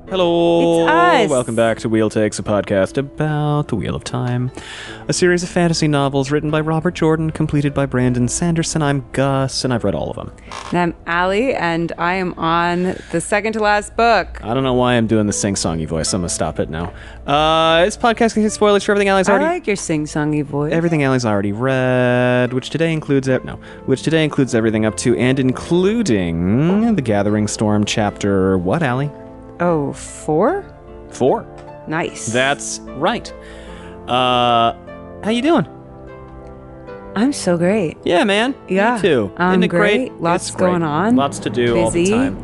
Hello! It's us! Welcome back to Wheel Takes, a podcast about the Wheel of Time. A series of fantasy novels written by Robert Jordan, completed by Brandon Sanderson. I'm Gus, and I've read all of them. And I'm Allie, and I am on the second to last book. I don't know why I'm doing the sing-songy voice. I'm gonna stop it now. This podcast contains spoilers for everything Allie's already... I like your sing-songy voice. Everything Allie's already read, which today includes everything up to and including The Gathering Storm chapter... What, Allie? Oh, 4? 4. Nice. That's right. How you doing? I'm so great. Yeah, man. Yeah. Me too. I'm Isn't it great. great? Lots It's great. going on. Lots to do all the Busy, time.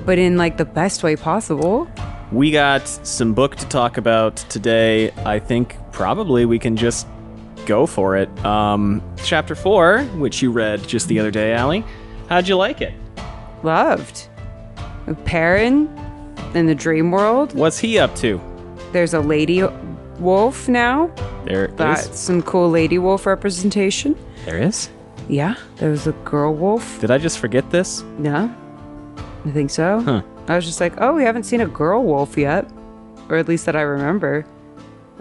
but in like the best way possible. We got some book to talk about today. I think probably we can just go for it. Chapter 4, which you read just the other day, Allie. How'd you like it? Loved. Perrin in the dream world. What's he up to? There's a lady wolf now. There That's is. some cool lady wolf representation. There is? Yeah, there was a girl wolf. Did I just forget this? Yeah, I think so. Huh. I was just like, oh, we haven't seen a girl wolf yet. Or at least that I remember.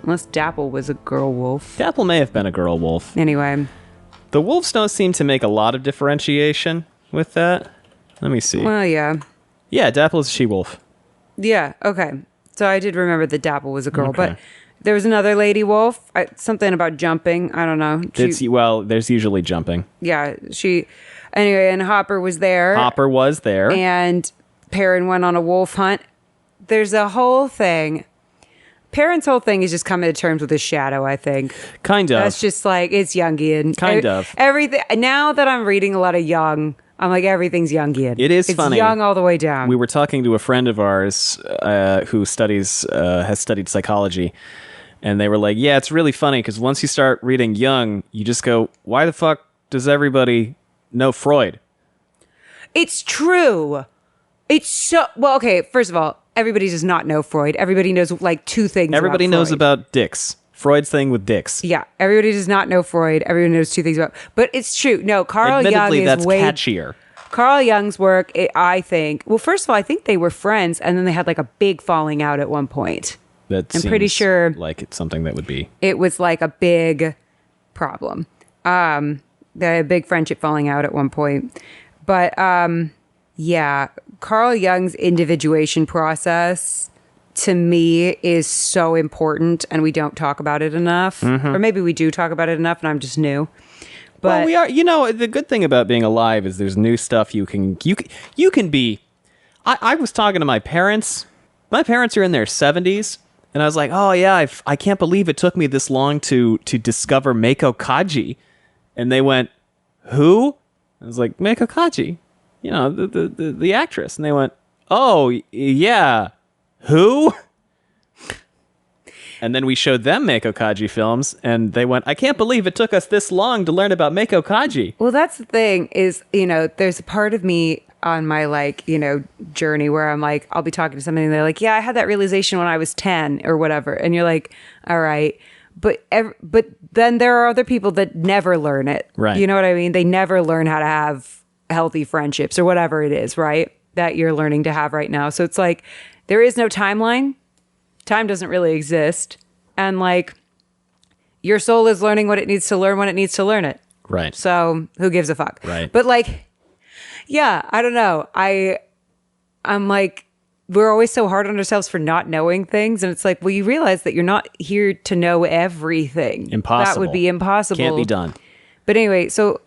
Unless Dapple was a girl wolf. Dapple may have been a girl wolf. Anyway. The wolves don't seem to make a lot of differentiation with that. Let me see. Well, yeah. Yeah, Dapple is a she-wolf. Yeah, okay. So I did remember that Dapple was a girl, Okay. but there was another lady wolf. Something about jumping. I don't know. There's usually jumping. Yeah, anyway, and Hopper was there. Hopper was there. And Perrin went on a wolf hunt. There's a whole thing. Perrin's whole thing is just coming to terms with his shadow, I think. Kind of. That's just like, it's Jungian. Kind of. Everything. Now that I'm reading a lot of Jung, I'm like, everything's Jungian. It is it's funny. It's Jung all the way down. We were talking to a friend of ours who has studied psychology, and they were like, yeah, it's really funny because once you start reading Jung, you just go, why the fuck does everybody know Freud? It's true. It's so... Well, okay, first of all, everybody does not know Freud. Everybody knows like two things Everybody about knows Freud. about dicks. Freud's thing with dicks. Yeah, everybody does not know Freud. Everyone knows two things about... But it's true. No, Carl Admittedly, Jung is that's way... catchier. Carl Jung's work, I think... Well, first of all, I think they were friends, and then they had like a big falling out at one point. I'm pretty sure like it's something that would be... It was like a big problem. They had a big friendship falling out at one point. But yeah, Carl Jung's individuation process to me is so important, and we don't talk about it enough. Mm-hmm. Or maybe we do talk about it enough, and I'm just new. But well, we are. You know, the good thing about being alive is there's new stuff you can be. I was talking to my parents. My parents are in their 70s, and I was like, oh yeah, I can't believe it took me this long to discover Meiko Kaji, and they went, who? I was like, Meiko Kaji, you know, the actress, and they went, oh yeah, who? And then we showed them Meiko Kaji films, and they went, I can't believe it took us this long to learn about Meiko Kaji. Well, that's the thing is, you know, there's a part of me on my like, you know, journey where I'm like, I'll be talking to somebody and they're like, yeah, I had that realization when I was 10 or whatever. And you're like, all right. But then there are other people that never learn it. Right. You know what I mean? They never learn how to have healthy friendships or whatever it is, right? That you're learning to have right now. So it's like, there is no timeline. Time doesn't really exist. And like, your soul is learning what it needs to learn when it needs to learn it. Right. So who gives a fuck? Right. But like, yeah, I don't know. I'm like, we're always so hard on ourselves for not knowing things. And it's like, well, you realize that you're not here to know everything. Impossible. That would be impossible. Can't be done. But anyway, so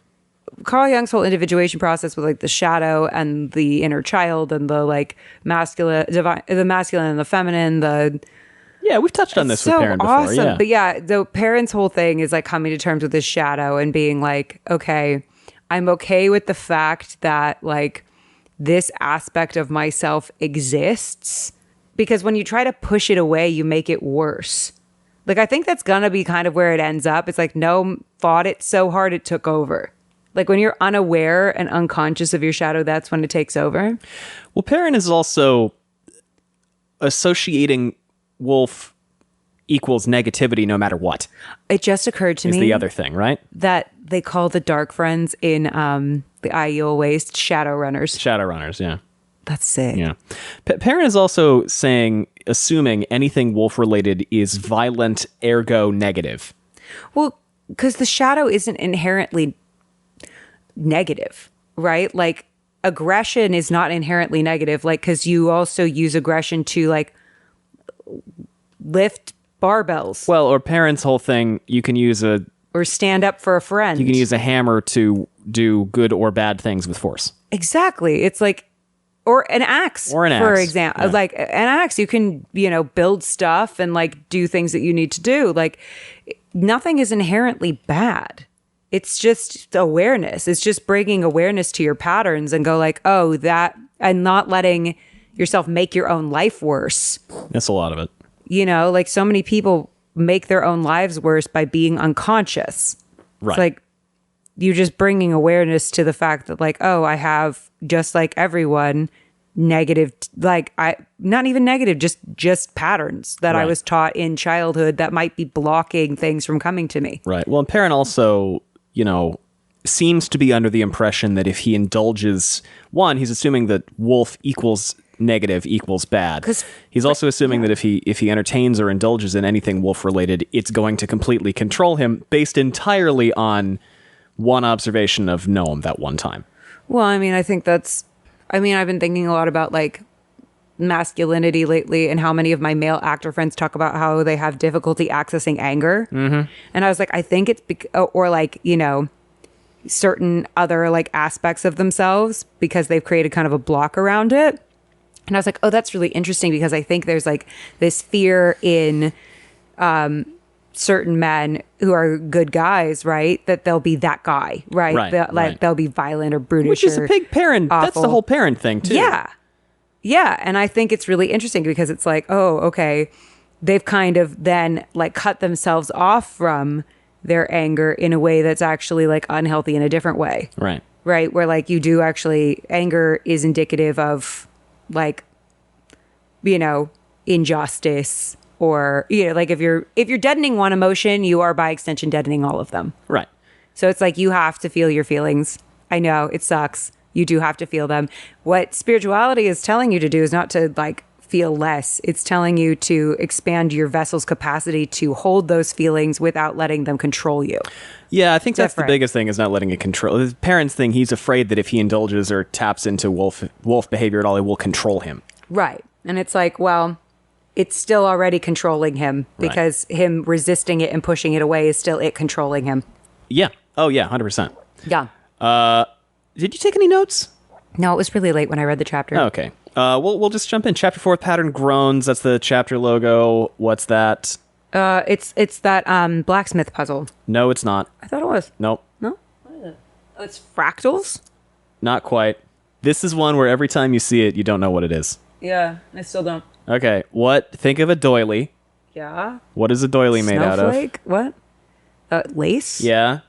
Carl Jung's whole individuation process with like the shadow and the inner child and the like masculine and the feminine, Yeah, we've touched on this with Perrin before. Awesome. Yeah. But yeah, the Perrin's whole thing is like coming to terms with his shadow and being like, okay, I'm okay with the fact that like this aspect of myself exists, because when you try to push it away, you make it worse. Like, I think that's gonna be kind of where it ends up. It's like, no, fought it so hard it took over. Like when you're unaware and unconscious of your shadow, that's when it takes over. Well, Perrin is also associating wolf equals negativity no matter what. It just occurred to me is the other thing, right? that they call the dark friends in the IEL Waste Shadowrunners. Shadowrunners, yeah. That's sick. Yeah. Perrin is also assuming anything wolf-related is violent, ergo negative. Well, because the shadow isn't inherently negative, right? Like, aggression is not inherently negative, like, because you also use aggression to, like, lift barbells. Well, or Perrin's whole thing, you can use or stand up for a friend. You can use a hammer to do good or bad things with force. Exactly. It's like, or an axe, for example. Yeah. Like an axe, you can, build stuff and like do things that you need to do. Like nothing is inherently bad. It's just awareness. It's just bringing awareness to your patterns and go like, oh, that, and not letting yourself make your own life worse. That's a lot of it. Like so many people make their own lives worse by being unconscious. Right. It's like you're just bringing awareness to the fact that like, oh, I have, just like everyone, negative, like not even negative, just patterns that I was taught in childhood that might be blocking things from coming to me. Right. Well, and Perrin also, seems to be under the impression that if he indulges, he's assuming that wolf equals negative equals bad. He's also assuming that if he entertains or indulges in anything wolf related, it's going to completely control him based entirely on one observation of Noam that one time. Well, I mean, I think I've been thinking a lot about like masculinity lately and how many of my male actor friends talk about how they have difficulty accessing anger. Mm-hmm. And I was like, I think it's or like, certain other like aspects of themselves because they've created kind of a block around it. And I was like, oh, that's really interesting because I think there's like this fear in certain men who are good guys, right? That they'll be that guy, right? They'll be violent or brutish. Which is a big Perrin. Awful. That's the whole Perrin thing, too. Yeah. Yeah. And I think it's really interesting because it's like, oh, okay. They've kind of then like cut themselves off from their anger in a way that's actually like unhealthy in a different way. Right. Right. Where like you do actually, anger is indicative of like, injustice or, like if you're deadening one emotion, you are by extension deadening all of them. Right. So it's like you have to feel your feelings. I know it sucks. You do have to feel them. What spirituality is telling you to do is not to like feel less. It's telling you to expand your vessel's capacity to hold those feelings without letting them control you. Yeah, I think that's the biggest thing is not letting it control. His parents' thing, he's afraid that if he indulges or taps into wolf behavior at all, it will control him. Right. And it's like, well, it's still already controlling him because him resisting it and pushing it away is still it controlling him. Yeah. Oh, yeah, 100%. Yeah. Did you take any notes? No, it was really late when I read the chapter. Oh, okay. We'll just jump in. Chapter 4, Pattern Groans. That's the chapter logo. What's that? It's that blacksmith puzzle. No, it's not. I thought it was. Nope. No? What is it? Oh, it's fractals? Not quite. This is one where every time you see it, you don't know what it is. Yeah, I still don't. Okay, think of a doily. Yeah. What is a doily made out of? Snowflake? What? Lace? Yeah.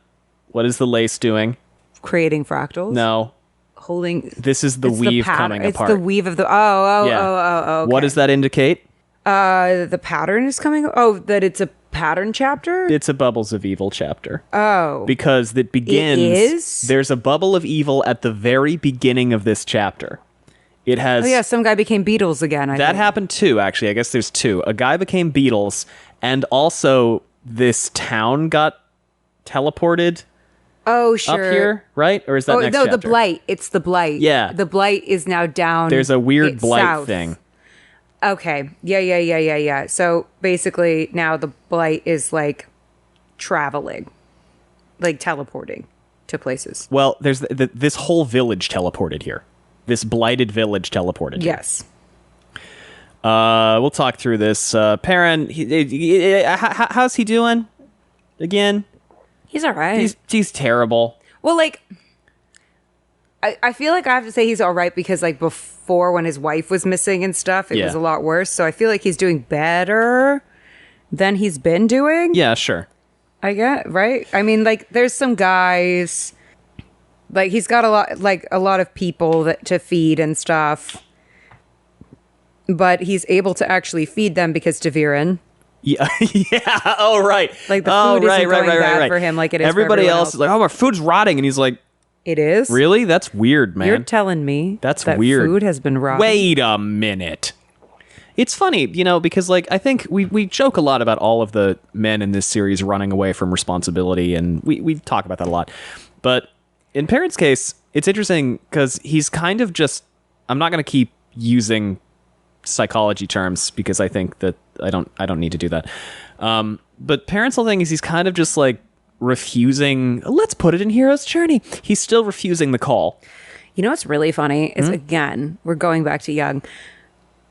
What is the lace doing? Creating fractals? No. Holding. This is the weave coming apart. It's the weave of the. Oh. Okay. What does that indicate? The pattern is coming. Oh, that it's a pattern chapter? It's a Bubbles of Evil chapter. Oh. Because it begins. It is? There's a bubble of evil at the very beginning of this chapter. It has. Oh, yeah, some guy became Beatles again. I think. Happened too, actually. I guess there's two. A guy became Beatles, and also this town got teleported. Oh, sure. Up here, right? Or is that next chapter? The Blight. It's the Blight. Yeah. The Blight is now down. There's a weird Blight south. thing. Okay. Yeah. So basically now the Blight is like traveling, like teleporting to places. Well, there's this whole village teleported here. This blighted village teleported here. Yes. We'll talk through this. Perrin, how's he doing? Again? He's all right. He's terrible. Well, like, I feel like I have to say he's all right because, like, before when his wife was missing and stuff, it was a lot worse. So I feel like he's doing better than he's been doing. Yeah, sure. I get, right? I mean, like, there's some guys, like, he's got a lot of people to feed and stuff. But he's able to actually feed them because Taviran. Yeah. Yeah. Oh, right. Like the food isn't going bad for him like it is Everybody for everyone else is like, oh, our food's rotting. And he's like, It is? Really? That's weird, man. You're telling me That's that weird. food has been rotten? Wait a minute. It's funny, because like I think we joke a lot about all of the men in this series running away from responsibility, and we talk about that a lot. But in Perrin's case, it's interesting because he's kind of just, I'm not going to keep using psychology terms because I think that I don't need to do that. But Perrin's whole thing is he's kind of just like refusing, let's put it in Hero's Journey. He's still refusing the call. You know what's really funny is, again, we're going back to Jung.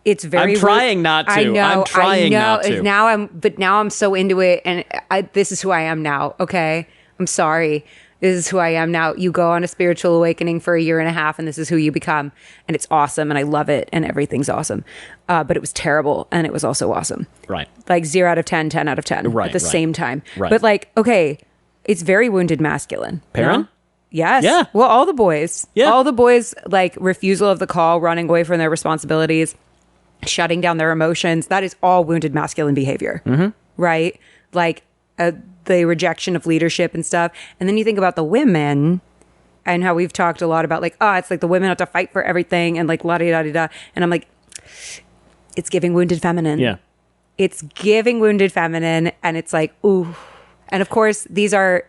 It's very. I'm trying not to. I know. I'm trying not to. Now I'm so into it, and this is who I am now. Okay, I'm sorry. This is who I am now. You go on a spiritual awakening for 1.5 years, and this is who you become, and it's awesome, and I love it, and everything's awesome. But it was terrible, and it was also awesome. Right. Like 0 out of 10, 10 out of 10 right, at the same time. Right. But like, okay, it's very wounded masculine. Perrin? No? Yes. Yeah. Well, all the boys. Yeah. All the boys, like refusal of the call, running away from their responsibilities, shutting down their emotions. That is all wounded masculine behavior. Mm-hmm. Right? Like the rejection of leadership and stuff. And then you think about the women and how we've talked a lot about like, it's like the women have to fight for everything and like la-di-da-di-da. And I'm like, it's giving wounded feminine. Yeah. It's giving wounded feminine. And it's like, ooh. And of course, these are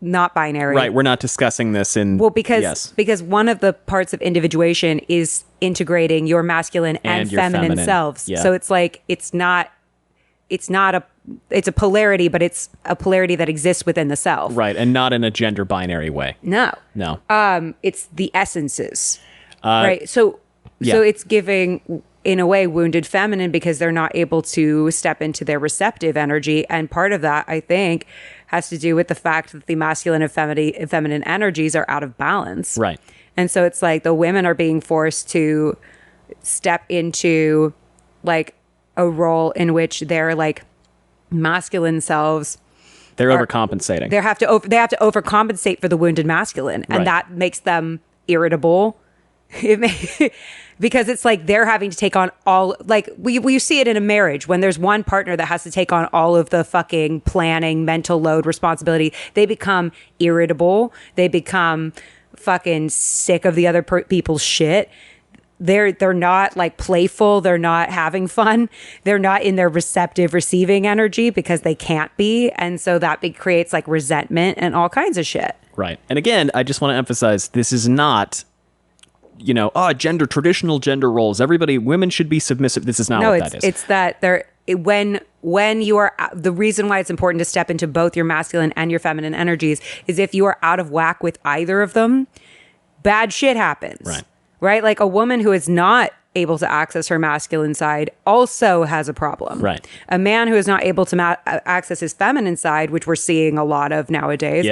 not binary. Right. We're not discussing this in... Well, because one of the parts of individuation is integrating your masculine and your feminine selves. Yeah. So it's like, it's a polarity, but it's a polarity that exists within the self. Right. And not in a gender binary way. No. No. It's the essences. Right. So it's giving, in a way, wounded feminine because they're not able to step into their receptive energy. And part of that, I think, has to do with the fact that the masculine and feminine energies are out of balance. Right. And so it's like the women are being forced to step into like a role in which their like masculine selves, they're overcompensating. they have to overcompensate for the wounded masculine, and Right. that makes them irritable. Because it's like they're having to take on all, like we see it in a marriage when there's one partner that has to take on all of the fucking planning, mental load, responsibility. They become irritable. They become fucking sick of the other people's shit. They're not like playful. They're not having fun. They're not in their receptive receiving energy because they can't be. And so that creates like resentment and all kinds of shit. Right. And again, I just want to emphasize this is not, traditional gender roles. Women should be submissive. This is not what that is. It's that when you are, the reason why it's important to step into both your masculine and your feminine energies is if you are out of whack with either of them, bad shit happens. Right. Right? Like a woman who is not able to access her masculine side also has a problem. Right. A man who is not able to access his feminine side, which we're seeing a lot of nowadays,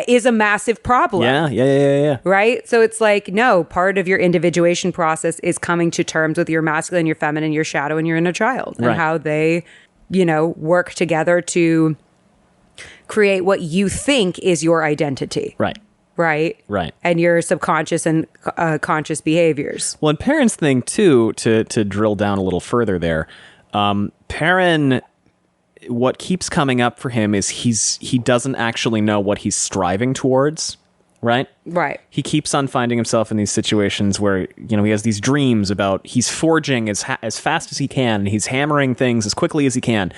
is a massive problem. Yeah. Right? So it's like, no, part of your individuation process is coming to terms with your masculine, your feminine, your shadow, and your inner child, and how they, work together to create what you think is your identity. Right. Right. And your subconscious and conscious behaviors. Well, and Perrin's thing too, to drill down a little further there, Perrin, what keeps coming up for him is he doesn't actually know what he's striving towards, right? Right. He keeps on finding himself in these situations where, he has these dreams about he's forging as fast as he can, and he's hammering things as quickly as he can,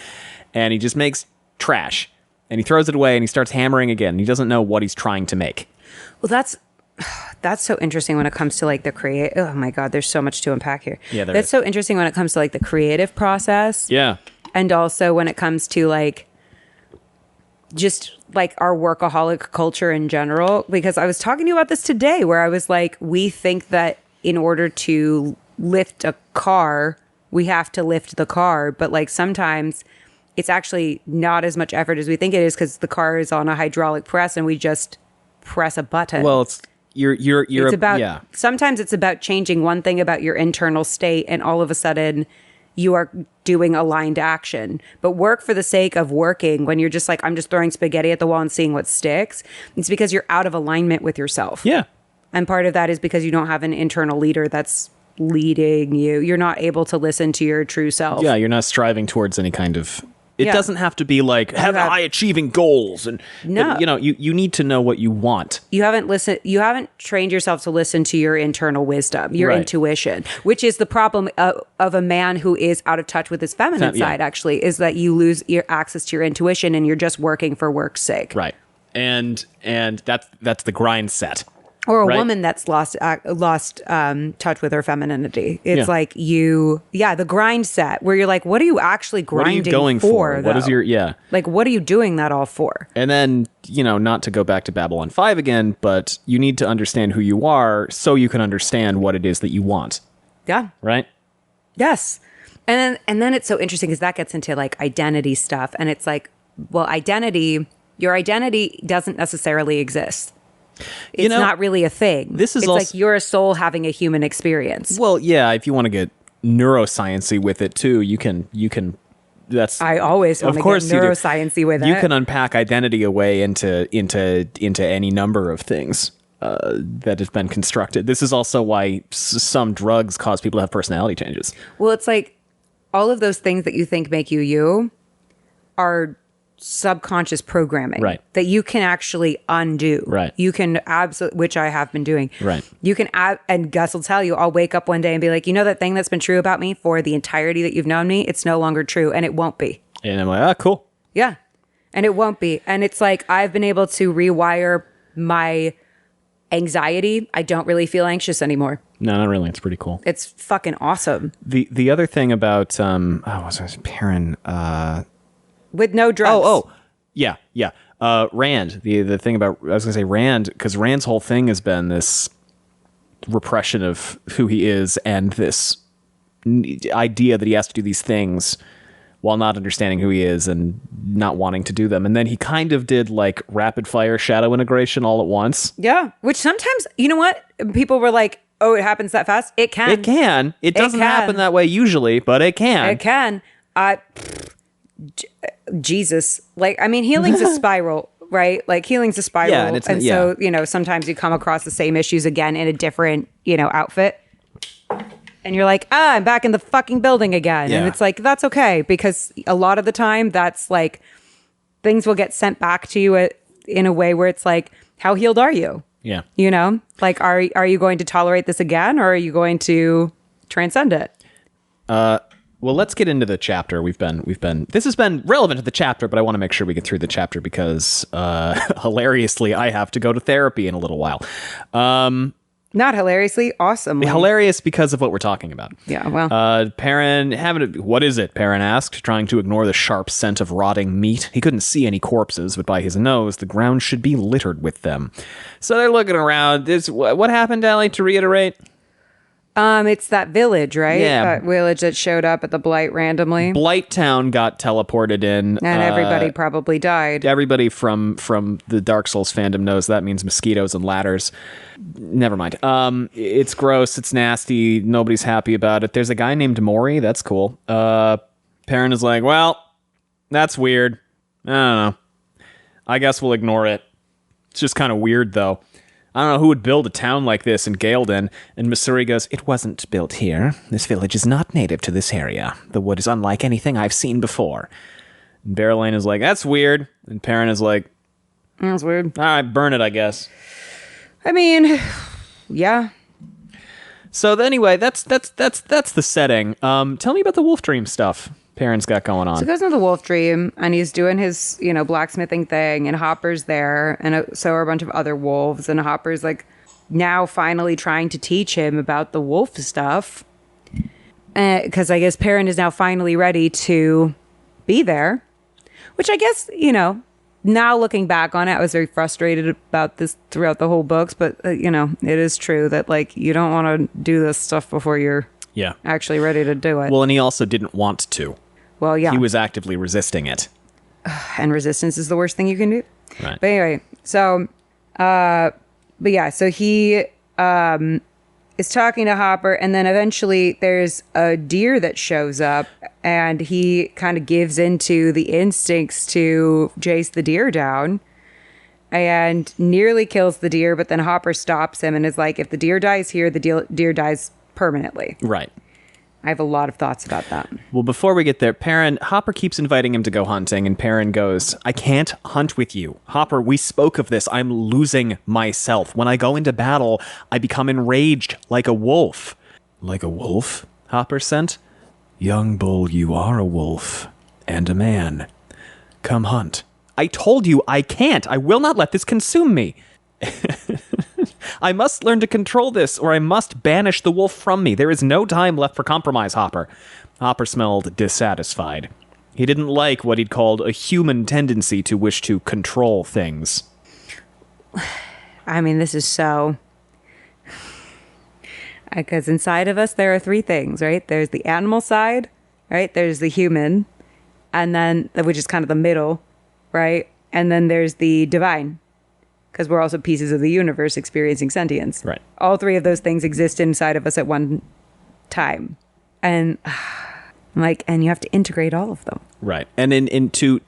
and he just makes trash, and he throws it away, and he starts hammering again. He doesn't know what he's trying to make. Well, that's so interesting when it comes to like the oh my God, there's so much to unpack here. Yeah, that's so interesting when it comes to like the creative process. Yeah. And also when it comes to like just like our workaholic culture in general, because I was talking to you about this today where I was like, we think that in order to lift a car, we have to lift the car. But like sometimes it's actually not as much effort as we think it is because the car is on a hydraulic press and we just press a button. Well, it's sometimes it's about changing one thing about your internal state and all of a sudden you are doing aligned action. But work for the sake of working, when you're just like, I'm just throwing spaghetti at the wall and seeing what sticks, it's because you're out of alignment with yourself. Yeah. And part of that is because you don't have an internal leader that's leading you. You're not able to listen to your true self. Yeah, you're not striving towards any kind of It doesn't have to be like have high achieving goals and No. but, you need to know what you want. You haven't trained yourself to listen to your internal wisdom, your Right. intuition, which is the problem of a man who is out of touch with his feminine Yeah. side, actually, is that you lose your access to your intuition and you're just working for work's sake. Right. And that's the grind set. Or a Right. woman that's lost touch with her femininity. It's Yeah. like the grind set where you're like, what are you actually What are you grinding going for? What is though? your Like, what are you doing that all for? And then, not to go back to Babylon 5 again, but you need to understand who you are so you can understand what it is that you want, Yeah. right? Yes. And then it's so interesting because that gets into like identity stuff. And it's like, well, your identity doesn't necessarily exist. It's not really a thing. This is it's also- like you're a soul having a human experience. Well, yeah, if you want to get neuroscience-y with it too, you can that's I always want of to get course you do. neuroscience-y with it. You can unpack identity away into any number of things that have been constructed. This is also why some drugs cause people to have personality changes. Well, it's like all of those things that you think make you are subconscious programming, Right. that you can actually undo. Right. You can absolutely, which I have been doing. Right. You can and Gus will tell you, I'll wake up one day and be like, that thing that's been true about me for the entirety that you've known me, it's no longer true, and it won't be. And I'm like, cool. Yeah. And it won't be. And it's like I've been able to rewire my anxiety. I don't really feel anxious anymore. No, not really. It's pretty cool. It's fucking awesome. The other thing about what was it? Perrin. With no drugs. Yeah. Rand. The thing about I was gonna say Rand, because Rand's whole thing has been this repression of who he is and this idea that he has to do these things while not understanding who he is and not wanting to do them. And then he kind of did like rapid fire shadow integration all at once. Yeah. Which sometimes, you know what? People were like, oh, it happens that fast? It can. It can. It doesn't happen that way usually, but it can. It can. Jesus. Like, I mean, healing's a spiral, right? Like, healing's a spiral. Yeah, and so, sometimes you come across the same issues again in a different, outfit. And you're like, I'm back in the fucking building again. Yeah. And it's like, that's okay. Because a lot of the time, that's like, things will get sent back to you in a way where it's like, how healed are you? Yeah. Like, are you going to tolerate this again? Or are you going to transcend it? Well, let's get into the chapter. This has been relevant to the chapter, but I want to make sure we get through the chapter because, hilariously, I have to go to therapy in a little while. Not hilariously, awesomely. Hilarious because of what we're talking about. Yeah, well. Perrin, what is it? Perrin asked, trying to ignore the sharp scent of rotting meat. He couldn't see any corpses, but by his nose, the ground should be littered with them. So they're looking around. What happened, Allie, to reiterate? It's that village, right? Yeah. That village that showed up at the Blight randomly. Blight Town got teleported in. And everybody probably died. Everybody from the Dark Souls fandom knows that means mosquitoes and ladders. Never mind. It's gross. It's nasty. Nobody's happy about it. There's a guy named Mori. That's cool. Perrin is like, well, that's weird. I don't know. I guess we'll ignore it. It's just kind of weird, though. I don't know who would build a town like this in Gaelden. And Missouri goes, it wasn't built here. This village is not native to this area. The wood is unlike anything I've seen before. And Barrelane is like, that's weird. And Perrin is like, That's weird. all right, burn it, I guess. I mean, yeah. So anyway, that's the setting. Tell me about the Wolf Dream stuff Perrin's got going on. So he goes into the Wolf Dream and he's doing his, blacksmithing thing, and Hopper's there, and so are a bunch of other wolves, and Hopper's like now finally trying to teach him about the wolf stuff. Because I guess Perrin is now finally ready to be there, which I guess, now looking back on it, I was very frustrated about this throughout the whole books, but it is true that like you don't want to do this stuff before you're actually ready to do it. Well, and he also didn't want to. Well, yeah. He was actively resisting it. And resistance is the worst thing you can do. Right. But anyway, so, so he is talking to Hopper, and then eventually there's a deer that shows up, and he kind of gives into the instincts to chase the deer down and nearly kills the deer, but then Hopper stops him and is like, if the deer dies here, the deer dies permanently. Right. I have a lot of thoughts about that. Well, before we get there, Perrin, Hopper keeps inviting him to go hunting, and Perrin goes, I can't hunt with you. Hopper, we spoke of this. I'm losing myself. When I go into battle, I become enraged like a wolf. Like a wolf? Hopper sent. Young bull, you are a wolf. And a man. Come hunt. I told you I can't. I will not let this consume me. I must learn to control this, or I must banish the wolf from me. There is no time left for compromise, Hopper. Hopper smelled dissatisfied. He didn't like what he'd called a human tendency to wish to control things. I mean, this is so... Because inside of us, there are three things, right? There's the animal side, right? There's the human, and then, which is kind of the middle, right? And then there's the divine, because we're also pieces of the universe experiencing sentience. Right. All three of those things exist inside of us at one time. And and you have to integrate all of them. Right. And to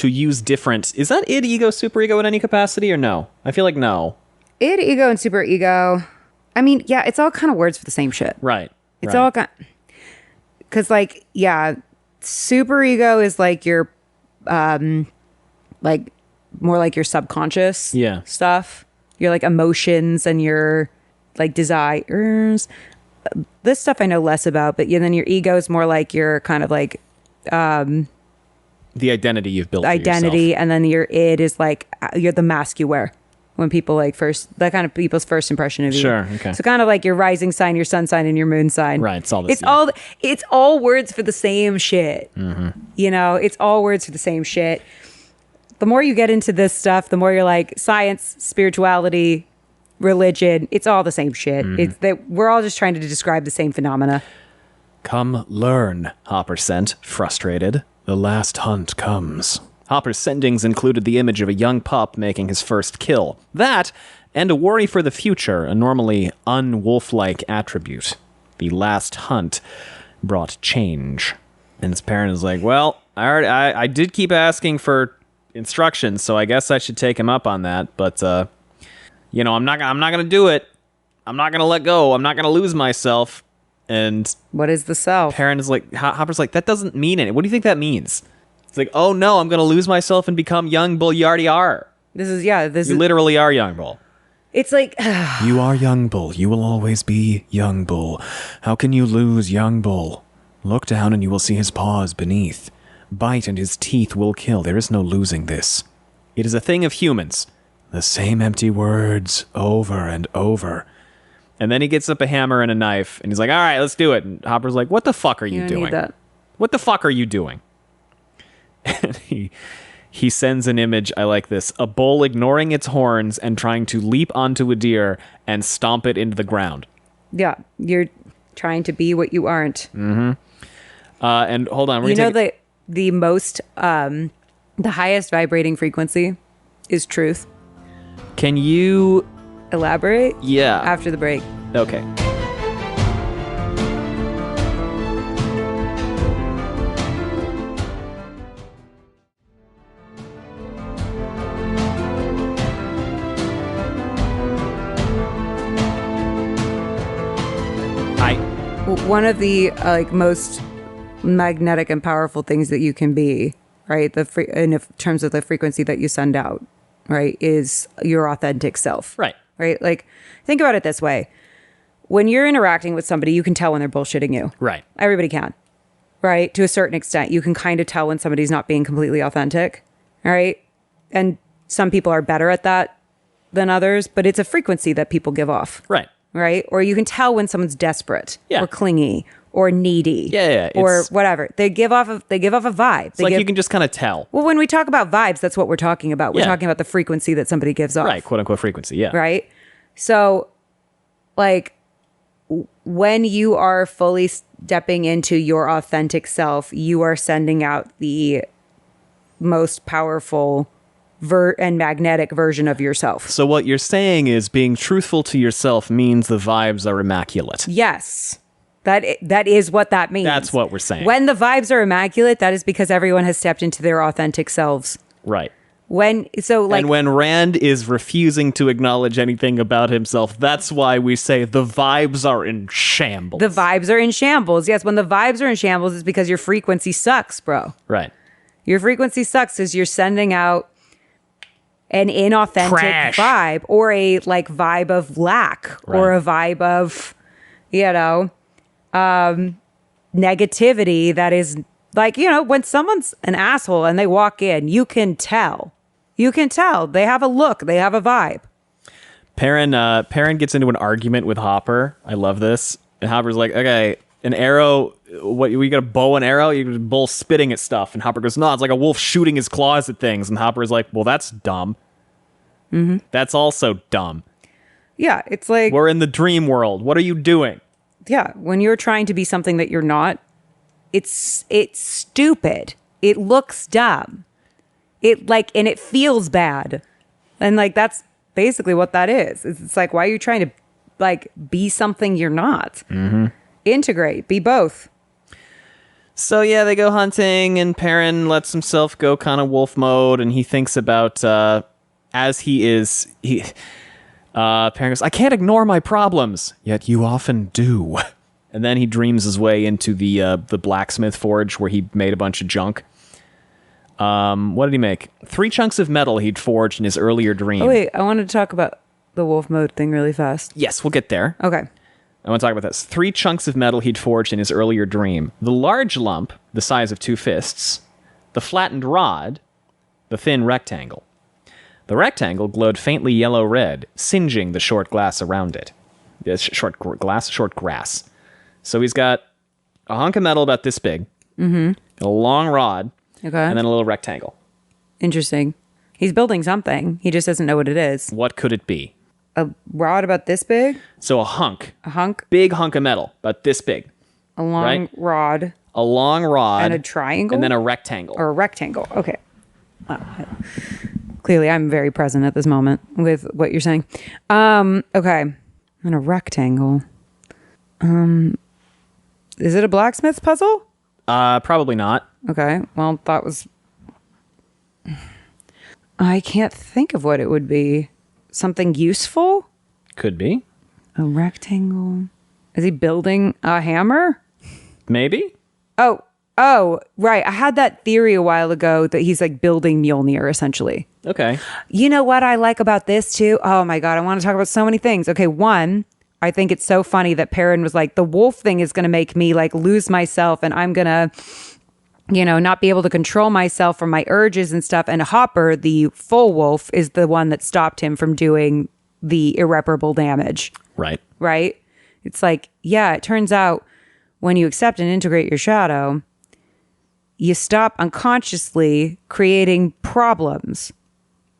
use different, is that id, ego, superego in any capacity, or no? I feel like no. Id, ego, and superego. I mean, yeah, it's all kind of words for the same shit. Right. It's all kind, because superego is like your like more like your subconscious stuff, your like emotions and your like desires. This stuff I know less about, but then your ego is more like your kind of like the identity you've built for yourself. And then your id is like you're the mask you wear when people like that kind of people's first impression of you. Sure. Okay. So kind of like your rising sign, your sun sign, and your moon sign. Right. It's all this. It's all words for the same shit. Mm-hmm. You know, it's all words for the same shit. The more you get into this stuff, the more you're like science, spirituality, religion. It's all the same shit. Mm-hmm. It's that we're all just trying to describe the same phenomena. Come learn, Hopper sent, frustrated. The last hunt comes. Hopper's sendings included the image of a young pup making his first kill. That, and a worry for the future, a normally unwolf-like attribute. The last hunt brought change. And his parent is like, well, I did keep asking for instructions, so I guess I should take him up on that, but, I'm not gonna do it. I'm not gonna let go. I'm not gonna lose myself. And what is the self? Perrin is like, Hopper's like, that doesn't mean anything. What do you think that means? It's like, oh no, I'm gonna lose myself and become young bull. You already are. You literally are young bull. It's like you are young bull. You will always be young bull. How can you lose young bull? Look down and you will see his paws beneath. Bite and his teeth will kill. There is no losing this. It is a thing of humans. The same empty words over and over. And then he gets up a hammer and a knife and he's like, all right, let's do it. And Hopper's like, what the fuck are you doing? What the fuck are you doing? And he sends an image, I like this, a bull ignoring its horns and trying to leap onto a deer and stomp it into the ground. Yeah, you're trying to be what you aren't. Mm-hmm. And hold on. The most, the highest vibrating frequency is truth. Can you elaborate? Yeah. After the break. Okay. One of the most magnetic and powerful things that you can be, right? In terms of the frequency that you send out, right, is your authentic self. Right. Right. Like, think about it this way: when you're interacting with somebody, you can tell when they're bullshitting you. Right. Everybody can. Right. To a certain extent, you can kind of tell when somebody's not being completely authentic. All right. And some people are better at that than others, but it's a frequency that people give off. Right. Right? Or you can tell when someone's desperate or clingy or needy. Yeah. Or whatever. They give off a vibe. It's you can just kind of tell. Well, when we talk about vibes, that's what we're talking about. We're talking about the frequency that somebody gives off. Right, quote unquote frequency, yeah. Right? So, like, when you are fully stepping into your authentic self, you are sending out the most powerful and magnetic version of yourself. So what you're saying is being truthful to yourself means the vibes are immaculate. Yes. That is what that means. That's what we're saying. When the vibes are immaculate, that is because everyone has stepped into their authentic selves. Right. And when Rand is refusing to acknowledge anything about himself, that's why we say the vibes are in shambles. The vibes are in shambles. Yes, when the vibes are in shambles, it's because your frequency sucks, bro. Right. Your frequency sucks because you're sending out an inauthentic vibe, or a like vibe of lack, or a vibe of, negativity that is like, when someone's an asshole and they walk in, you can tell. You can tell. They have a look. They have a vibe. Perrin gets into an argument with Hopper. I love this. And Hopper's like, okay, an arrow, what, we got a bow and arrow? You got a bull spitting at stuff. And Hopper goes, no, it's like a wolf shooting his claws at things. And Hopper's like, well, that's dumb. Mm-hmm. That's also dumb. Yeah, it's like... We're in the dream world. What are you doing? Yeah, when you're trying to be something that you're not, it's stupid. It looks dumb. And it feels bad. And like, that's basically what that is. It's like, why are you trying to like be something you're not? Mm-hmm. Integrate, be both. So yeah, they go hunting and Perrin lets himself go kind of wolf mode, and he thinks about, as he is, Perrin goes, I can't ignore my problems, yet you often do. And then he dreams his way into the blacksmith forge where he made a bunch of junk. What did he make? 3 chunks of metal he'd forged in his earlier dream. Oh, wait, I wanted to talk about the wolf mode thing really fast. Yes, we'll get there. Okay. I want to talk about this. 3 chunks of metal he'd forged in his earlier dream. The large lump, the size of 2 fists. The flattened rod. The thin rectangle. The rectangle glowed faintly yellow-red, singeing the short glass around it. Short grass. So he's got a hunk of metal about this big. Mm-hmm. A long rod. Okay. And then a little rectangle. Interesting. He's building something. He just doesn't know what it is. What could it be? A rod about this big? So a hunk. A hunk? Big hunk of metal, about this big. A long rod. A long rod. And a triangle? And then a rectangle. Or a rectangle. Okay. Clearly, I'm very present at this moment with what you're saying. Okay. And a rectangle. Is it a blacksmith's puzzle? Probably not. Okay. Well, that was... I can't think of what it would be. Something useful? Could be. A rectangle. Is he building a hammer? Maybe. Oh, right. I had that theory a while ago that he's like building Mjolnir, essentially. Okay. You know what I like about this too? Oh my God, I want to talk about so many things. Okay, one, I think it's so funny that Perrin was like, the wolf thing is going to make me like lose myself, and I'm going to, not be able to control myself or my urges and stuff. And Hopper, the full wolf, is the one that stopped him from doing the irreparable damage. Right. Right? It's like, yeah, it turns out when you accept and integrate your shadow, you stop unconsciously creating problems,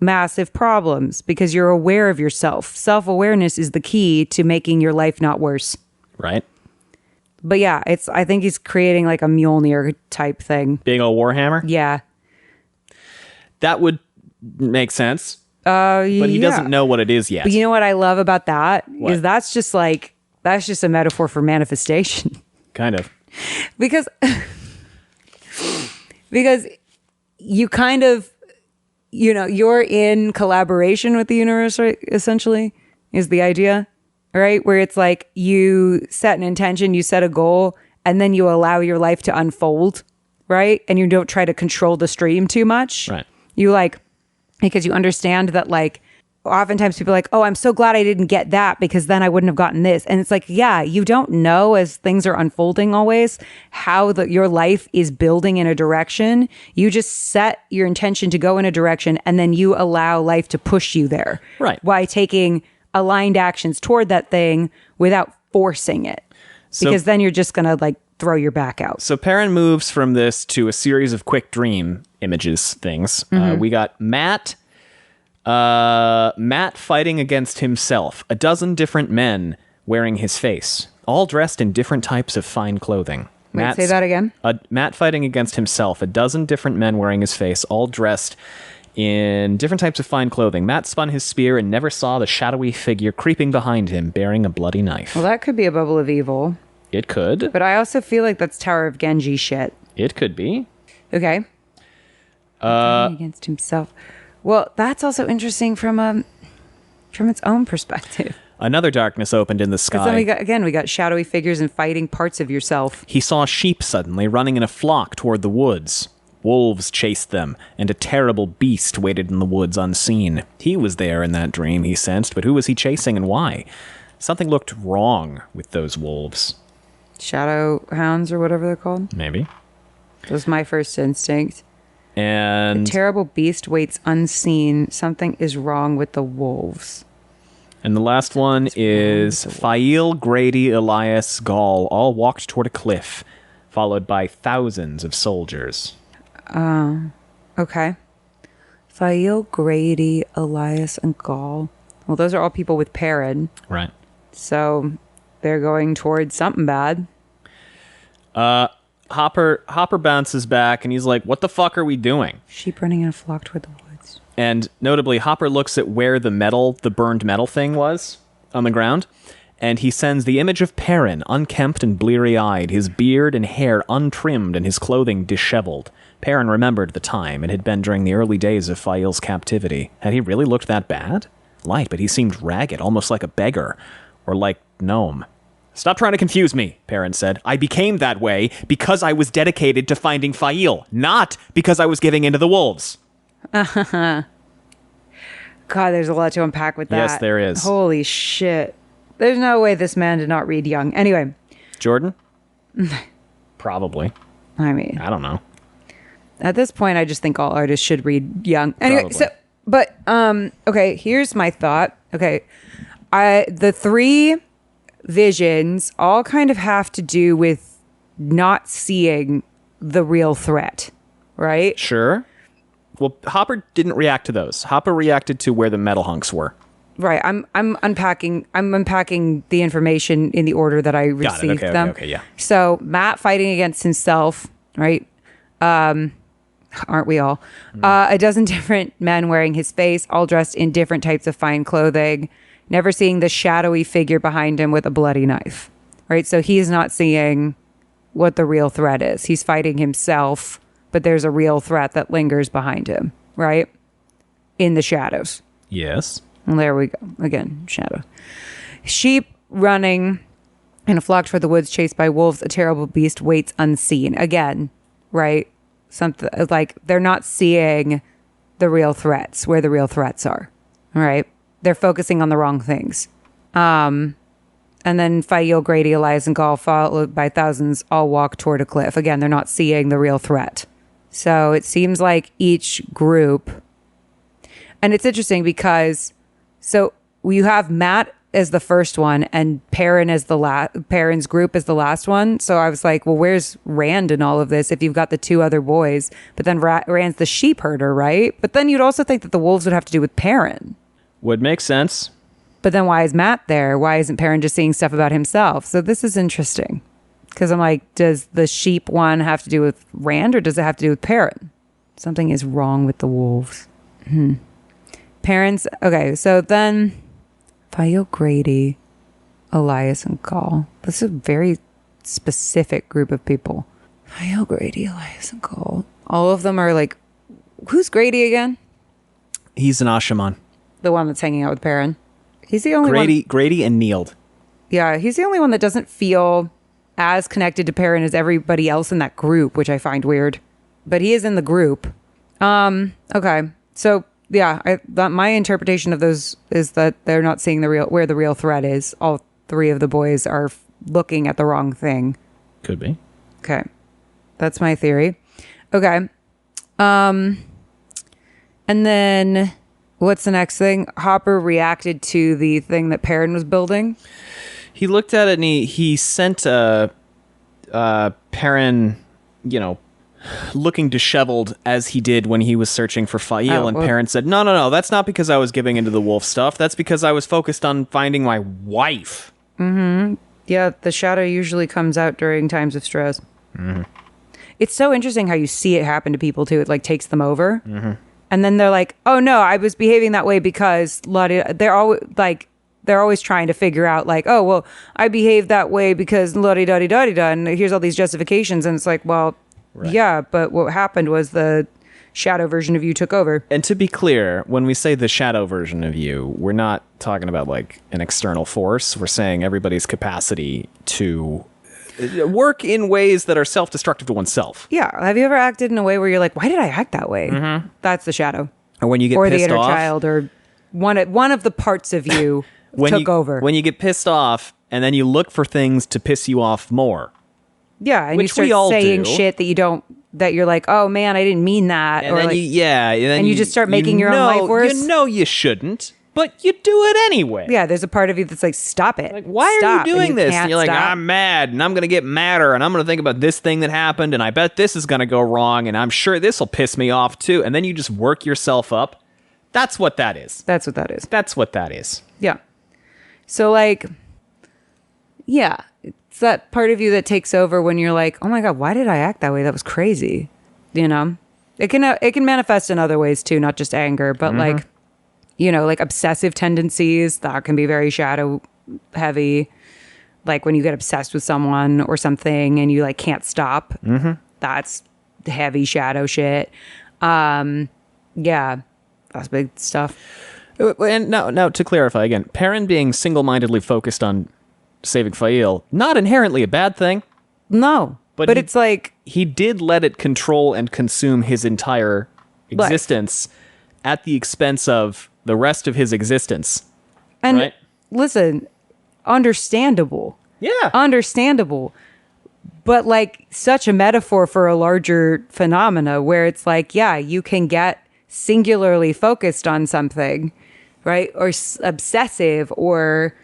massive problems, because you're aware of yourself. Self-awareness is the key to making your life not worse. Right. But yeah, I think he's creating like a Mjolnir type thing. Big old Warhammer? Yeah. That would make sense. But he doesn't know what it is yet. But you know what I love about that? What? Is that's just a metaphor for manifestation. Kind of. Because you kind of, you're in collaboration with the universe, right? Essentially, is the idea, right? Where it's like you set an intention, you set a goal, and then you allow your life to unfold, right? And you don't try to control the stream too much. Right. You because you understand that oftentimes people are like, oh, I'm so glad I didn't get that because then I wouldn't have gotten this. And it's like, yeah, you don't know as things are unfolding always how your life is building in a direction. You just set your intention to go in a direction and then you allow life to push you there. Right. By taking aligned actions toward that thing without forcing it. Because then you're just going to throw your back out. So Perrin moves from this to a series of quick dream images things. Mm-hmm. We got Matt fighting against himself. 12 different men wearing his face, all dressed in different types of fine clothing. Wait, say that again? Matt fighting against himself. 12 different men wearing his face, all dressed in different types of fine clothing. Matt spun his spear and never saw the shadowy figure creeping behind him, bearing a bloody knife. Well, that could be a bubble of evil. It could. But I also feel like that's Tower of Genji shit. It could be. Okay. Against himself. Well, that's also interesting from its own perspective. Another darkness opened in the Because then sky. we got shadowy figures and fighting parts of yourself. He saw sheep suddenly running in a flock toward the woods. Wolves chased them, and a terrible beast waited in the woods unseen. He was there in that dream, he sensed, but who was he chasing and why? Something looked wrong with those wolves. Shadow hounds or whatever they're called. Maybe. That was my first instinct. And A terrible beast waits unseen. Something is wrong with the wolves. the last one is Fail, Grady, Elias, Gall all walked toward a cliff, followed by thousands of soldiers. Okay. Fail, Grady, Elias, and Gall. Well, those are all people with Perrin. Right. So they're going towards something bad. Hopper bounces back and he's like, what the fuck are we doing? Sheep running in a flock toward the woods. And notably, Hopper looks at where the burned metal thing was on the ground, and he sends the image of Perrin, unkempt and bleary-eyed, his beard and hair untrimmed and his clothing disheveled. Perrin remembered the time. It had been during the early days of Fail's captivity. Had he really looked that bad? Light, but he seemed ragged, almost like a beggar. Or like Gnome. Stop trying to confuse me, Perrin said. I became that way because I was dedicated to finding Fail, not because I was giving in to the wolves. God, there's a lot to unpack with that. Yes, there is. Holy shit. There's no way this man did not read Jung. Anyway. Jordan? Probably. I mean, I don't know. at this point, I just think all artists should read Jung. Anyway, okay, here's my thought. Okay. The three visions all kind of have to do with not seeing the real threat, right? Sure. Well, Hopper didn't react to those. Hopper reacted to where the metal hunks were. Right. I'm unpacking the information in the order that I received them. Okay, yeah. So Matt fighting against himself, right? Aren't we all? A dozen different men wearing his face, all dressed in different types of fine clothing. Never seeing the shadowy figure behind him with a bloody knife, right? So he's not seeing what the real threat is. He's fighting himself, but there's a real threat that lingers behind him, right? In the shadows. Yes. Well, there we go. Again, shadow. Sheep running in a flock toward the woods, chased by wolves. A terrible beast waits unseen. Again, right? Something like they're not seeing the real threats, where the real threats are, right? They're focusing on the wrong things. And then Fail, Grady, Elias, and Gall, followed by thousands, all walk toward a cliff. Again, they're not seeing the real threat. So it seems like each group, and it's interesting because, so you have Matt as the first one and Perrin as Perrin's group as the last one. So I was like, well, where's Rand in all of this if you've got the two other boys? But then Rand's the sheep herder, right? But then you'd also think that the wolves would have to do with Perrin. Would make sense. But then why is Matt there? Why isn't Perrin just seeing stuff about himself? So this is interesting. Because I'm like, does the sheep one have to do with Rand or does it have to do with Perrin? Something is wrong with the wolves. Perrin's, okay, so then Fail, Grady, Elias, and Gall. This is a very specific group of people. Fail, Grady, Elias, and Gall. All of them are like, who's Grady again? He's an Ashaman. The one that's hanging out with Perrin. He's the only one. Grady and Neild. Yeah, he's the only one that doesn't feel as connected to Perrin as everybody else in that group, which I find weird. But he is in the group. Okay. So, yeah, my interpretation of those is that they're not seeing where the real threat is. All three of the boys are looking at the wrong thing. Could be. Okay. That's my theory. Okay. And then what's the next thing? Hopper reacted to the thing that Perrin was building. He looked at it and he sent Perrin, looking disheveled as he did when he was searching for Fail. Perrin said, no, that's not because I was giving into the wolf stuff. That's because I was focused on finding my wife. Mm-hmm. Yeah, the shadow usually comes out during times of stress. Mm-hmm. It's so interesting how you see it happen to people, too. It, like, takes them over. Mm-hmm. And then they're like, oh, no, I was behaving that way because they're always trying to figure out, like, oh, well, I behaved that way because la-di-da-di-da-di-da, and here's all these justifications. And it's like, well, right. Yeah, but what happened was the shadow version of you took over. And to be clear, when we say the shadow version of you, we're not talking about like an external force. We're saying everybody's capacity to work in ways that are self-destructive to oneself. Yeah. Have you ever acted in a way where you're like, why did I act that way? Mm-hmm. That's the shadow. Or when you get or pissed the inner off, child, or one of the parts of you took over. When you get pissed off, and then you look for things to piss you off more. Yeah, and which you start we all saying do. shit that you're like, oh man, I didn't mean that. And or then like, and you just start making your own life worse. You know you shouldn't, but you do it anyway. Yeah, there's a part of you that's like, stop it. Like, why Stop. are you doing this? Can't And you're like, stop. I'm mad, and I'm going to get madder, and I'm going to think about this thing that happened, and I bet this is going to go wrong, and I'm sure this will piss me off too. And then you just work yourself up. That's what that is. That's what that is. That's what that is. Yeah. So like, yeah, it's that part of you that takes over when you're like, oh my God, why did I act that way? That was crazy. You know, it can manifest in other ways too, not just anger, but like, you know, like obsessive tendencies that can be very shadow heavy. Like when you get obsessed with someone or something and you like can't stop, that's heavy shadow shit. Yeah, that's big stuff. And now to clarify again, Perrin being single-mindedly focused on saving Fail, not inherently a bad thing. No, but it's like, he did let it control and consume his entire existence at the expense of the rest of his existence. and right? listen, understandable. Yeah. Understandable. But like such a metaphor for a larger phenomena where it's like, yeah, you can get singularly focused on something, right? Or obsessive, or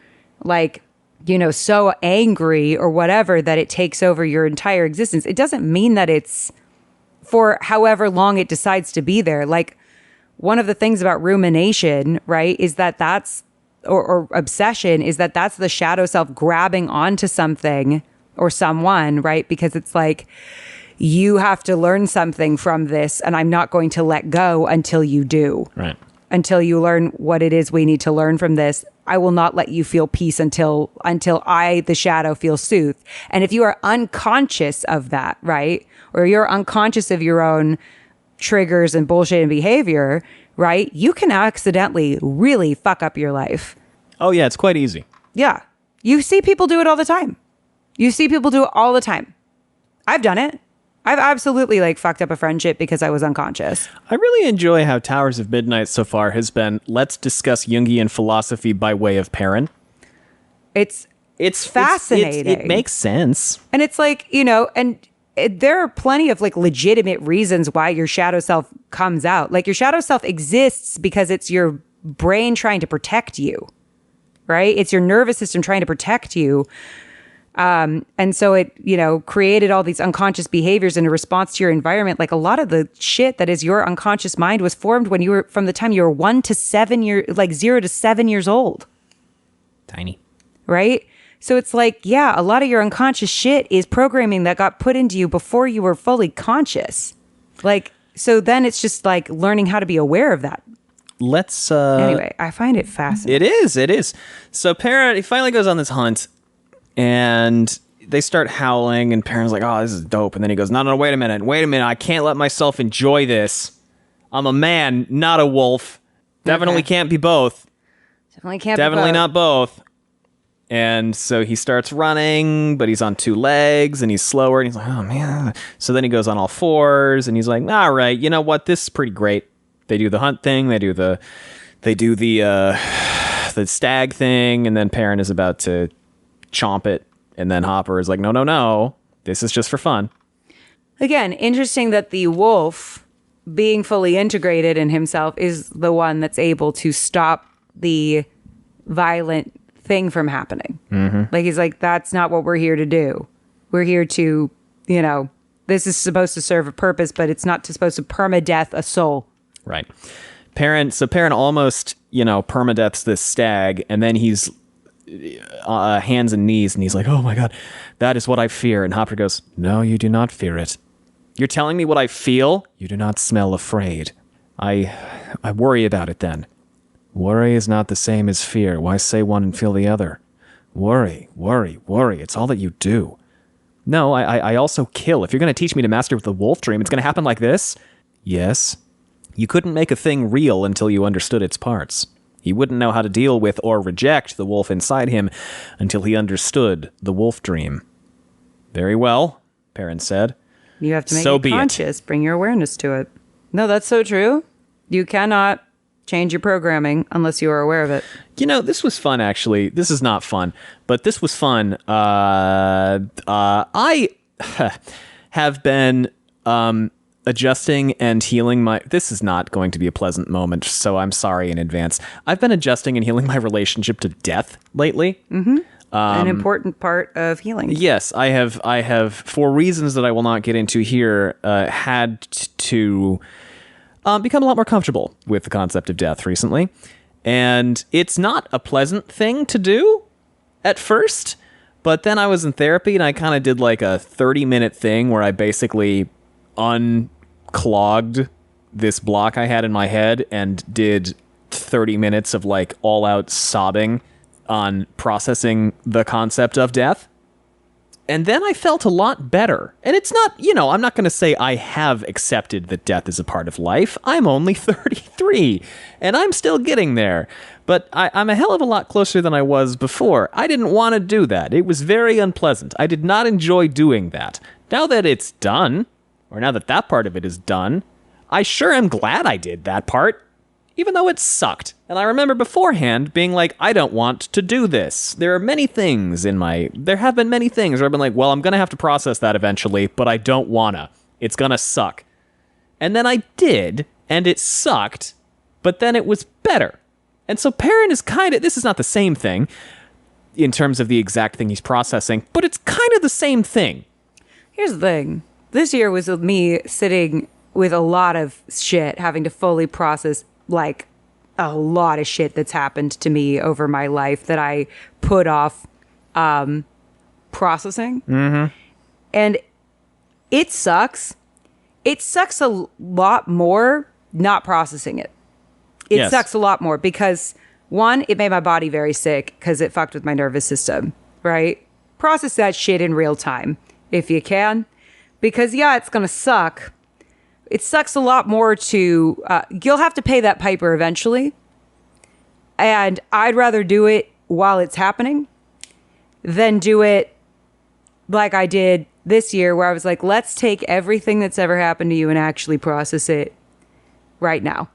like, you know, so angry or whatever that it takes over your entire existence. It doesn't mean that it's for however long it decides to be there. Like one of the things about rumination, right, is that that's, or obsession, is that that's the shadow self grabbing onto something or someone, right? Because it's like, you have to learn something from this, and I'm not going to let go until you do. Right. Until you learn what it is we need to learn from this. I will not let you feel peace until I, the shadow, feel soothed. And if you are unconscious of that, right? Or you're unconscious of your own triggers and bullshit and behavior, right? You can accidentally really fuck up your life. Oh, yeah, it's quite easy. Yeah. You see people do it all the time. You see people do it all the time. I've done it. I've absolutely like fucked up a friendship because I was unconscious. I really enjoy how Towers of Midnight so far has been, let's discuss Jungian philosophy by way of Perrin. It's fascinating. It makes sense. And it's like, you know, and there are plenty of like legitimate reasons why your shadow self comes out. Like your shadow self exists because it's your brain trying to protect you, right? It's your nervous system trying to protect you. And so it, you know, created all these unconscious behaviors in a response to your environment. Like a lot of the shit that is your unconscious mind was formed when you were, from the time you were 0 to 7 years old. Tiny. Right? So it's like, yeah, a lot of your unconscious shit is programming that got put into you before you were fully conscious. Like, so then it's just like learning how to be aware of that. Let's, Anyway, I find it fascinating. It is. So Perrin, he finally goes on this hunt, and they start howling, and Perrin's like, oh, this is dope. And then he goes, no, wait a minute. I can't let myself enjoy this. I'm a man, not a wolf. Definitely can't be both. Definitely not both. And so he starts running, but he's on 2 legs, and he's slower, and he's like, oh, man. So then he goes on all 4s, and he's like, all right, you know what? This is pretty great. They do the hunt thing. They do the stag thing, and then Perrin is about to chomp it, and then Hopper is like, no, this is just for fun. Again, interesting that the wolf, being fully integrated in himself, is the one that's able to stop the violent thing from happening. Mm-hmm. Like he's like, that's not what we're here to do. We're here to, you know, this is supposed to serve a purpose, but it's not supposed to permadeath a soul. Right. Perrin almost, you know, permadeaths this stag, and then he's hands and knees, and he's like, oh my God, that is what I fear. And Hopper goes, no, you do not fear it. You're telling me what I feel? You do not smell afraid. I worry about it then. Worry is not the same as fear. Why say one and feel the other? Worry. It's all that you do. No, I also kill. If you're going to teach me to master the wolf dream, it's going to happen like this. Yes. You couldn't make a thing real until you understood its parts. He wouldn't know how to deal with or reject the wolf inside him until he understood the wolf dream. Very well, Perrin said. You have to make it conscious. Bring your awareness to it. No, that's so true. You cannot change your programming unless you are aware of it. You know, this was fun, actually. This is not fun, but this was fun. I have been adjusting and healing my... This is not going to be a pleasant moment, so I'm sorry in advance. I've been adjusting and healing my relationship to death lately. Mm-hmm. An important part of healing. Yes, I have, for reasons that I will not get into here, had to become a lot more comfortable with the concept of death recently. And it's not a pleasant thing to do at first, but then I was in therapy and I kind of did like a 30-minute thing where I basically unclogged this block I had in my head and did 30 minutes of like all-out sobbing on processing the concept of death. And then I felt a lot better. And it's not, you know, I'm not going to say I have accepted that death is a part of life. I'm only 33, and I'm still getting there. But I'm a hell of a lot closer than I was before. I didn't want to do that. It was very unpleasant. I did not enjoy doing that. Now that it's done, or now that that part of it is done, I sure am glad I did that part, even though it sucked. And I remember beforehand being like, I don't want to do this. There have been many things where I've been like, well, I'm going to have to process that eventually, but I don't want to. It's going to suck. And then I did, and it sucked, but then it was better. And so Perrin is this is not the same thing in terms of the exact thing he's processing, but it's kind of the same thing. Here's the thing. This year was with me sitting with a lot of shit, having to fully process like a lot of shit that's happened to me over my life that I put off processing. Mm-hmm. And it sucks. It sucks a lot more not processing it. It sucks a lot more because, one, it made my body very sick because it fucked with my nervous system, right? Process that shit in real time if you can. Because, yeah, it's going to suck. It sucks a lot more to, you'll have to pay that piper eventually. And I'd rather do it while it's happening than do it like I did this year where I was like, let's take everything that's ever happened to you and actually process it right now.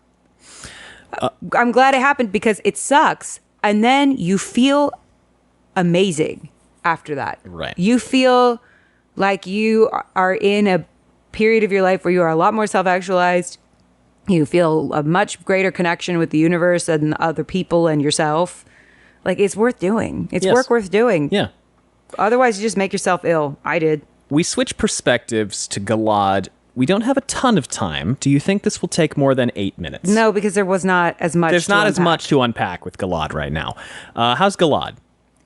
I'm glad it happened because it sucks. And then you feel amazing after that. Right. You feel like you are in a period of your life where you are a lot more self-actualized. You feel a much greater connection with the universe and other people and yourself. Like, it's worth doing. It's work worth doing. Yeah. Otherwise, you just make yourself ill. I did. We switch perspectives to Galad. We don't have a ton of time. Do you think this will take more than 8 minutes? No, because there was not as much There's not as much to unpack with Galad right now. How's Galad?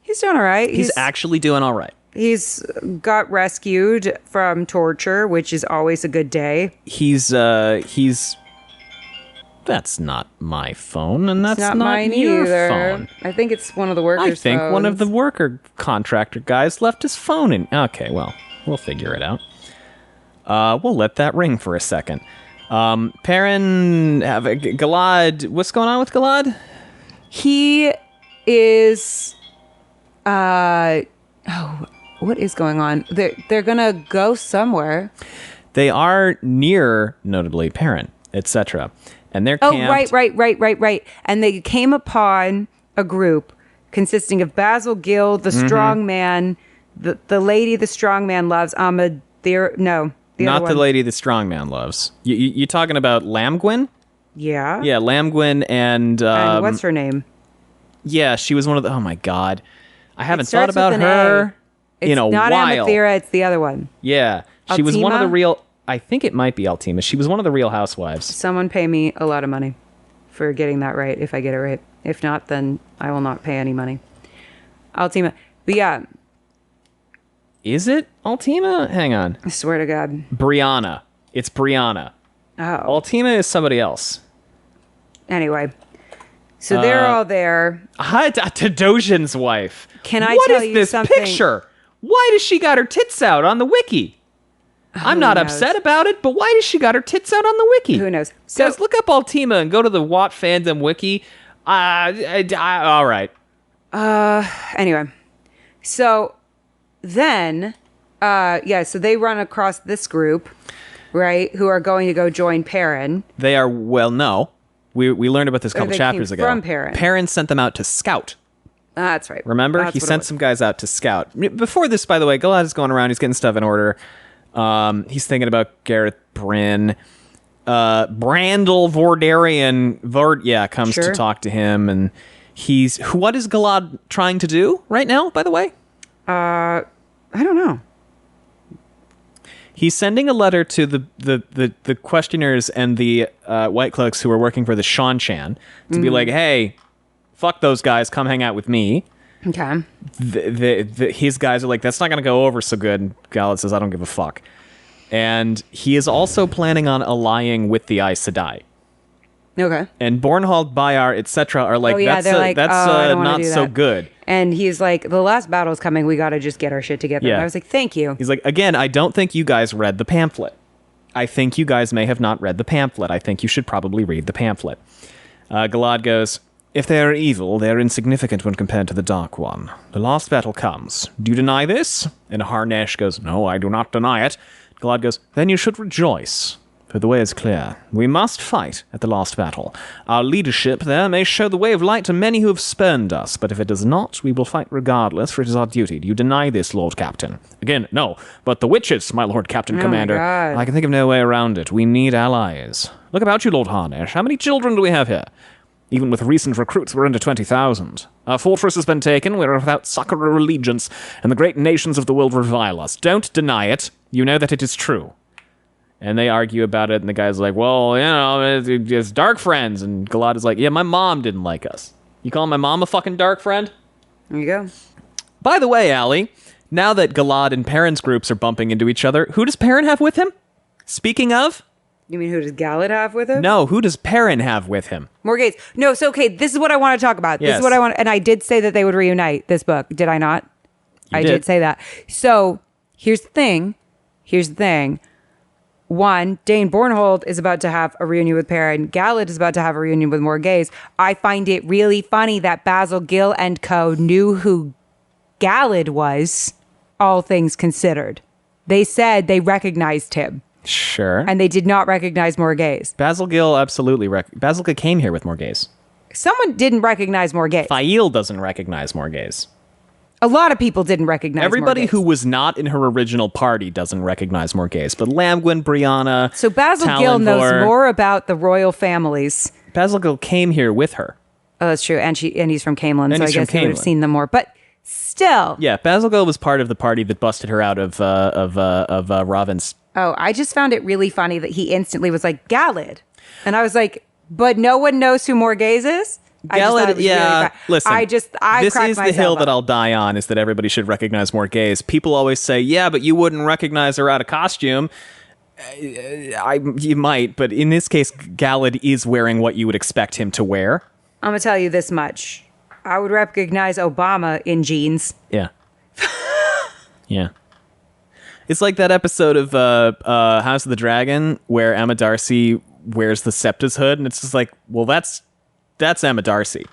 He's doing all right. He's actually doing all right. He's got rescued from torture, which is always a good day. He's that's not my phone, and that's not mine your either. phone. I think it's one of the workers' I think phones. one of the worker contractor guys left his phone in. Okay, well, we'll figure it out. We'll let that ring for a second. Perrin, Galad, what's going on with Galad? He is, what is going on? They're gonna go somewhere. They are near, notably, Perrin, etc. And they're camped. Right. And they came upon a group consisting of Basil Gill, the strong man, the lady the strong man loves, not the lady the strong man loves. You talking about Lamgwin? Yeah. Yeah, Lamgwin and what's her name? Yeah, she was one of the... Oh, my God. I haven't thought about her in a while. It's not Amathera, it's the other one. Yeah. She was one of the real... I think it might be Altima. She was one of the Real Housewives. Someone pay me a lot of money for getting that right, if I get it right. If not, then I will not pay any money. Altima. But yeah. Is it Altima? Hang on. I swear to God. Brianna. It's Brianna. Oh. Altima is somebody else. Anyway. So they're all there. Hi, Tadoshin's wife. Can I tell you something? What is this picture? Why does she got her tits out on the wiki? I'm not upset about it, but why does she got her tits out on the wiki? Who knows? So guys, look up Ultima and go to the Watt fandom wiki. All right. Anyway, so then, so they run across this group, right, who are going to go join Perrin. They are, well, no. We learned about this a couple chapters ago. From Perrin. Perrin sent them out to scout. That's right. Remember? He sent some guys out to scout. Before this, by the way, Galad is going around. He's getting stuff in order. He's thinking about Gareth Bryn. Brandel Vordarian comes to talk to him, and what is Galad trying to do right now, by the way? I don't know. He's sending a letter to the questioners and the white cloaks who are working for the Shanshan to be like, hey, fuck those guys, come hang out with me. Okay. His guys are like, that's not going to go over so good. And Galad says, I don't give a fuck. And he is also planning on allying with the Aes Sedai. Okay. And Bornhald, Bayar, etc. are like, that's not so good. And he's like, the last battle's coming. We got to just get our shit together. Yeah. And I was like, thank you. He's like, again, I don't think you guys read the pamphlet. I think you guys may have not read the pamphlet. I think you should probably read the pamphlet. Galad goes, if they are evil, they are insignificant when compared to the Dark One. The last battle comes. Do you deny this? And Harnesh goes, no, I do not deny it. Galad goes, then you should rejoice. For the way is clear. We must fight at the last battle. Our leadership there may show the way of light to many who have spurned us, but if it does not, we will fight regardless, for it is our duty. Do you deny this, Lord Captain? Again, no. But the witches, my Lord Captain Commander. My God. I can think of no way around it. We need allies. Look about you, Lord Harnesh. How many children do we have here? Even with recent recruits, we're under 20,000. Our fortress has been taken, we're without succor or allegiance, and the great nations of the world revile us. Don't deny it. You know that it is true. And they argue about it, and the guy's like, well, you know, it's dark friends. And Galad is like, yeah, my mom didn't like us. You calling my mom a fucking dark friend? There you go. By the way, Allie, now that Galad and Perrin's groups are bumping into each other, who does Perrin have with him? Speaking of... You mean who does Galad have with him? No, who does Perrin have with him? More gays. No, so okay, this is what I want to talk about. This Yes. is what I want, and I did say that they would reunite this book. Did I not? I did say that. So here's the thing. One, Dane Bornhold is about to have a reunion with Perrin. Galad is about to have a reunion with more gays. I find it really funny that Basil Gill and co. knew who Galad was, all things considered. They said they recognized him. Sure. And they did not recognize Morgaze. Basil Gill absolutely Basil Gill came here with Morgaze. Someone didn't recognize Morgaze. Fael doesn't recognize Morgaze. A lot of people didn't recognize Everybody Morgaze. who was not in her original party doesn't recognize Morgaze, but Lamgwin, Brianna, So Basil Gill knows more about the royal families. Basil Gill came here with her. Oh, that's true. And he's from Camelin, so I he's from guess he would have Camelin. seen them more. But still. Yeah, Basil Gill was part of the party that busted her out of Robin's. Oh, I just found it really funny that he instantly was like, Galad. And I was like, but no one knows who Morgaze is? Galad, listen, I this is the hill that I'll die on, is that everybody should recognize Morgaze. People always say, yeah, but you wouldn't recognize her out of costume. You might, but in this case, Galad is wearing what you would expect him to wear. I'm going to tell you this much. I would recognize Obama in jeans. Yeah. Yeah. It's like that episode of House of the Dragon where Emma Darcy wears the Septa's hood, and it's just like, well, that's Emma Darcy.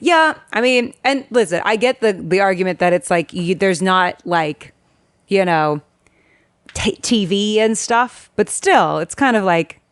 Yeah, I mean, and listen, I get the argument that it's like there's not like, you know, TV and stuff, but still, it's kind of like,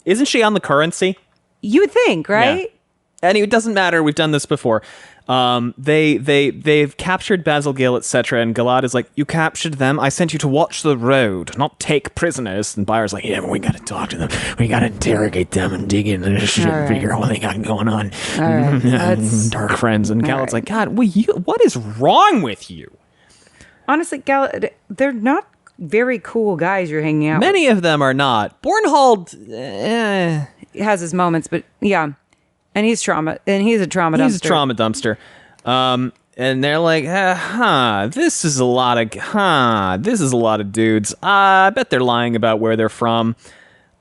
isn't she on the currency? You would think, right? Yeah. Anyway, it doesn't matter. We've done this before. They've captured Basil Gill, etc. And Galad is like, you captured them? I sent you to watch the road, not take prisoners. And Bayar's like, yeah, but we got to talk to them. We got to interrogate them and dig into this shit and figure out what they got going on. All right. Dark friends. And Galad's like, God, what is wrong with you? Honestly, Galad, they're not very cool guys you're hanging out Many of them are not. Bornhold, with. Has his moments, but yeah. And he's a trauma dumpster. He's a trauma dumpster. And they're like, this is a lot of dudes. I bet they're lying about where they're from.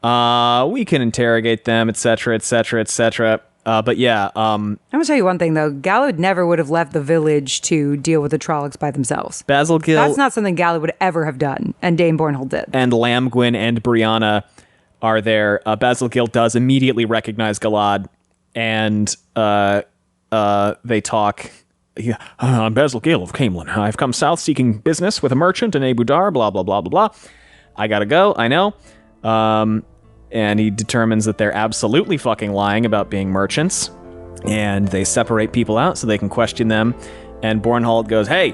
We can interrogate them, etc., etc., etc. But yeah, I'm gonna tell you one thing though. Galad never would have left the village to deal with the Trollocs by themselves. Basildgil That's not something Galad would ever have done, and Dame Bornhold did. and Lamgwin and Brianna are there. Basildgil does immediately recognize Galad, and they talk. Yeah, I'm Basildgil of Camelin. I've come south seeking business with a merchant in Abu Dar, blah, blah, blah, blah, blah. I gotta go, I know. And he determines that they're absolutely fucking lying about being merchants. And they separate people out so they can question them. And Bornhold goes, hey,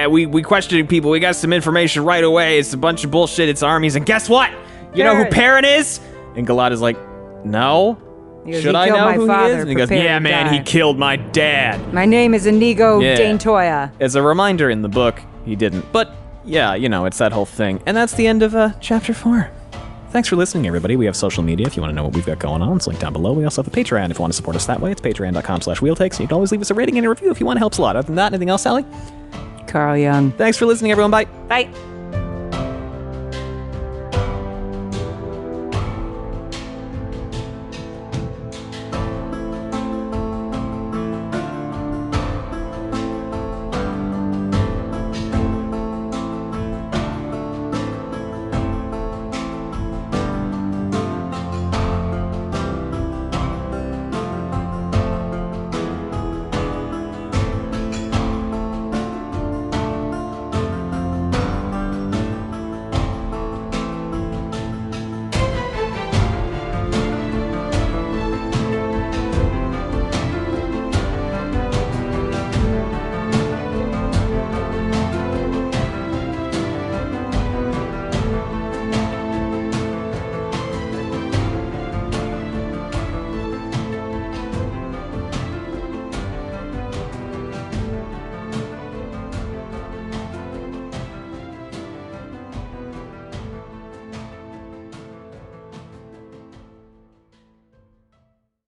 we questioned people. We got some information right away. It's a bunch of bullshit. It's armies. And guess what? You know who Perrin is? And Galad is like, no. Goes, should I know who he is? And he goes, yeah, man, he killed my dad. My name is Inigo Daintoya. As a reminder in the book, he didn't. But yeah, you know, it's that whole thing. And that's the end of chapter 4. Thanks for listening, everybody. We have social media if you want to know what we've got going on. It's linked down below. We also have a Patreon if you want to support us that way. It's patreon.com/wheeltakes. You can always leave us a rating and a review if you want. It helps a lot. Other than that, anything else, Sally? Carl Jung. Thanks for listening, everyone. Bye. Bye.